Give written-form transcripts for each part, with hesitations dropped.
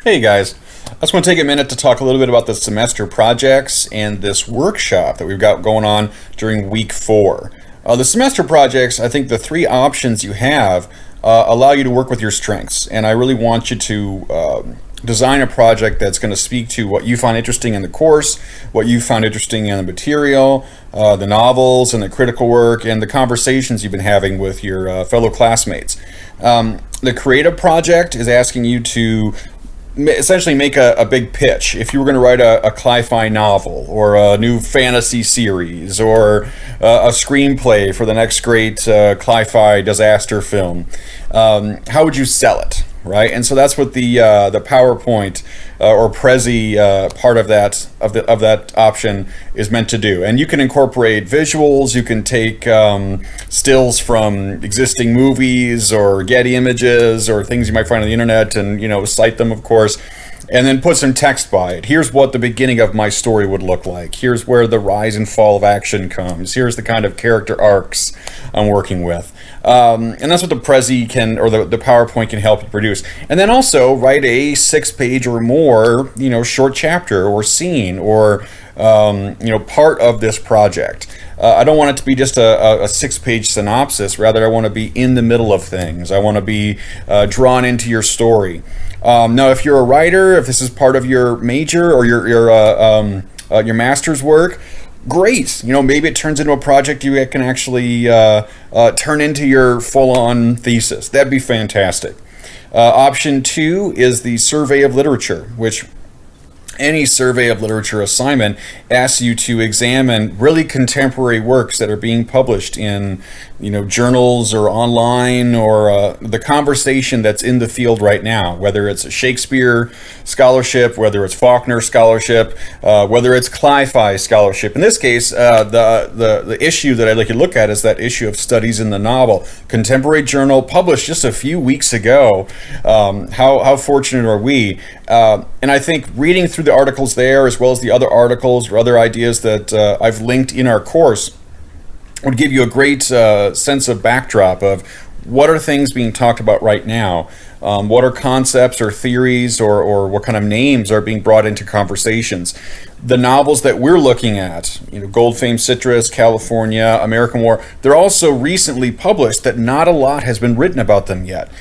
Hey guys, I just want to take a minute to talk a little bit about the semester projects and this workshop that we've got going on during week 4. The semester projects, I think the three options you have allow you to work with your strengths, and I really want you to design a project that's going to speak to what you find interesting in the course, what you found interesting in the material, the novels and the critical work, and the conversations you've been having with your fellow classmates. The creative project is asking you to essentially make a big pitch. If you were going to write a cli-fi novel or a new fantasy series or a screenplay for the next great cli-fi disaster film, how would you sell it, right? And so that's what the PowerPoint or Prezi part of that option is meant to do. And you can incorporate visuals. You can take stills from existing movies or Getty images or things you might find on the internet, and cite them, of course. And then put some text by it. Here's what the beginning of my story would look like. Here's where the rise and fall of action comes. Here's the kind of character arcs I'm working with. And that's what the Prezi can, or the PowerPoint can help you produce. And then also write a 6-page or more, short chapter or scene or, part of this project. I don't want it to be just a 6-page synopsis. Rather, I want to be in the middle of things. I want to be drawn into your story. Now, if you're a writer, if this is part of your major or your master's work, great. Maybe it turns into a project you can actually turn into your full-on thesis. That'd be fantastic. Option 2 is the survey of literature, which any survey of literature assignment asks you to examine really contemporary works that are being published in journals or online, or the conversation that's in the field right now, whether it's a Shakespeare scholarship, whether it's Faulkner scholarship, whether it's cli-fi scholarship. In this case, the issue that I'd like you to look at is that issue of Studies in the Novel, contemporary journal, published just a few weeks ago. How fortunate are we? And I think reading through the articles there, as well as the other articles or other ideas that I've linked in our course, would give you a great sense of backdrop of what are things being talked about right now, what are concepts or theories or what kind of names are being brought into conversations. The novels that we're looking at, Gold Fame Citrus, California, American War, they're also recently published that not a lot has been written about them yet.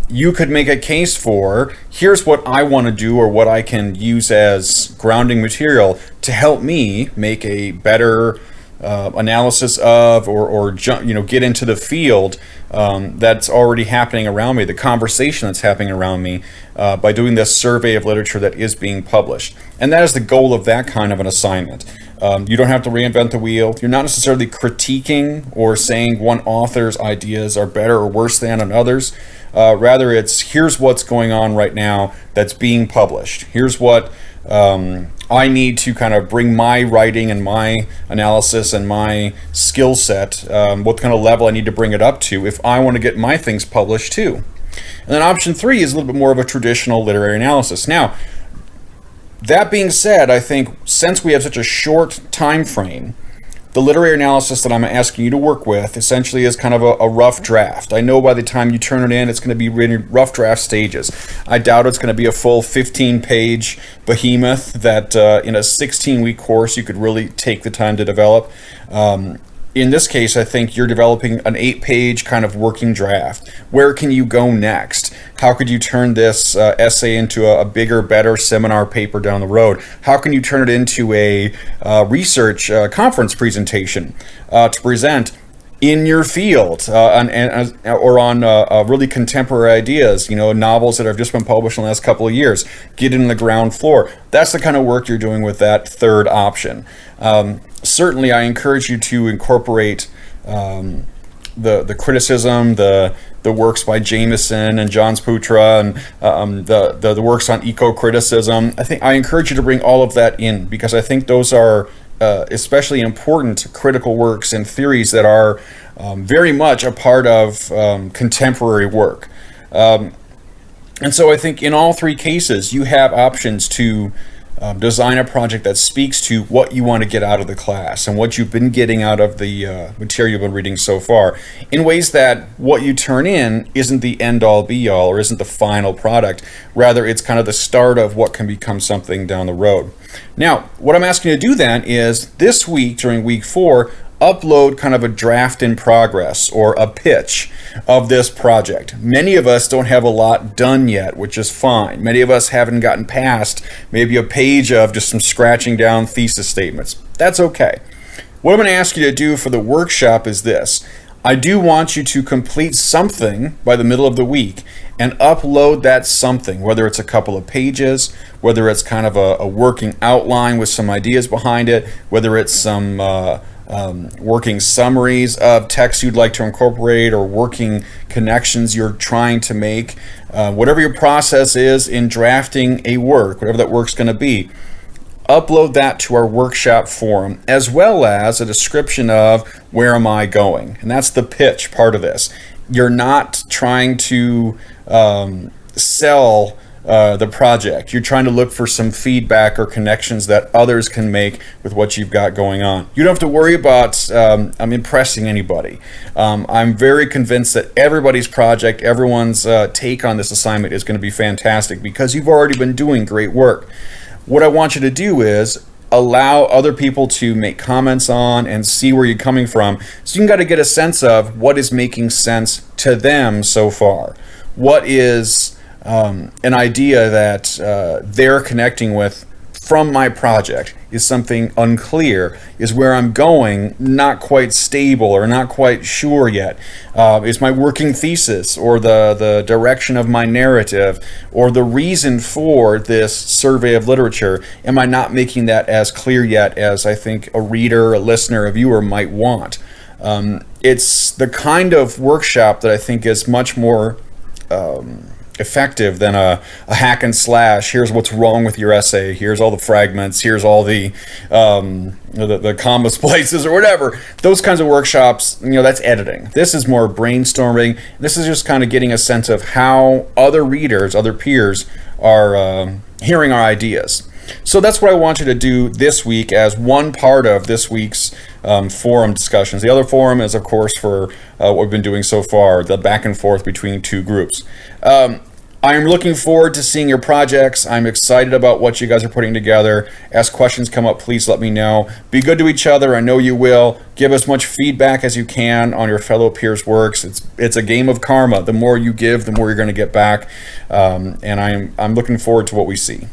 You could make a case for, here's what I want to do or what I can use as grounding material to help me make a better analysis of or get into the field that's already happening around me, the conversation that's happening around me, by doing this survey of literature that is being published. And that is the goal of that kind of an assignment. You don't have to reinvent the wheel. You're not necessarily critiquing or saying one author's ideas are better or worse than others. Rather, it's here's what's going on right now that's being published. Here's what I need to kind of bring my writing and my analysis and my skill set, what kind of level I need to bring it up to if I want to get my things published too. And then option 3 is a little bit more of a traditional literary analysis. Now, that being said, I think since we have such a short time frame, the literary analysis that I'm asking you to work with essentially is kind of a rough draft. I know by the time you turn it in, it's going to be in rough draft stages. I doubt it's going to be a full 15-page behemoth that in a 16-week course you could really take the time to develop. In this case, I think you're developing an 8-page kind of working draft. Where can you go next? How could you turn this essay into a bigger, better seminar paper down the road? How can you turn it into a research conference presentation to present in your field or on really contemporary ideas, novels that have just been published in the last couple of years? Get in the ground floor. That's the kind of work you're doing with that third option. Certainly, I encourage you to incorporate the criticism, the works by Jameson and John Sputra, and the works on eco-criticism. I encourage you to bring all of that in, because I think those are especially important critical works and theories that are very much a part of contemporary work. And so I think in all 3 cases, you have options to design a project that speaks to what you want to get out of the class and what you've been getting out of the material you've been reading so far, in ways that what you turn in isn't the end-all be-all or isn't the final product. Rather, it's kind of the start of what can become something down the road. Now, what I'm asking you to do then is this week, during week 4, upload kind of a draft in progress or a pitch of this project. Many of us don't have a lot done yet, which is fine. Many of us haven't gotten past maybe a page of just some scratching down thesis statements. That's okay. What I'm going to ask you to do for the workshop is this. I do want you to complete something by the middle of the week and upload that something, whether it's a couple of pages, whether it's kind of a working outline with some ideas behind it, whether it's some working summaries of text you'd like to incorporate or working connections you're trying to make. Whatever your process is in drafting a work, whatever that work's going to be, upload that to our workshop forum, as well as a description of where am I going. And that's the pitch part of this. You're not trying to sell the project. You're trying to look for some feedback or connections that others can make with what you've got going on. You don't have to worry about impressing anybody. I'm very convinced that everybody's project, everyone's take on this assignment is going to be fantastic because you've already been doing great work. What I want you to do is allow other people to make comments on and see where you're coming from, so you got to get a sense of what is making sense to them so far. What is an idea that they're connecting with from my project? Is something unclear? Is where I'm going not quite stable or not quite sure yet? Is my working thesis or the direction of my narrative or the reason for this survey of literature, am I not making that as clear yet as I think a reader, a listener, a viewer might want? It's the kind of workshop that I think is much more effective than a hack and slash. Here's what's wrong with your essay. Here's all the fragments. Here's all the comma places or whatever. Those kinds of workshops, that's editing. This is more brainstorming. This is just kind of getting a sense of how other readers, other peers are hearing our ideas. So that's what I want you to do this week as one part of this week's forum discussions. The other forum is, of course, for what we've been doing so far, the back and forth between two groups. I'm looking forward to seeing your projects. I'm excited about what you guys are putting together. As questions come up, please let me know. Be good to each other. I know you will. Give as much feedback as you can on your fellow peers' works. It's a game of karma. The more you give, the more you're going to get back. And I'm looking forward to what we see.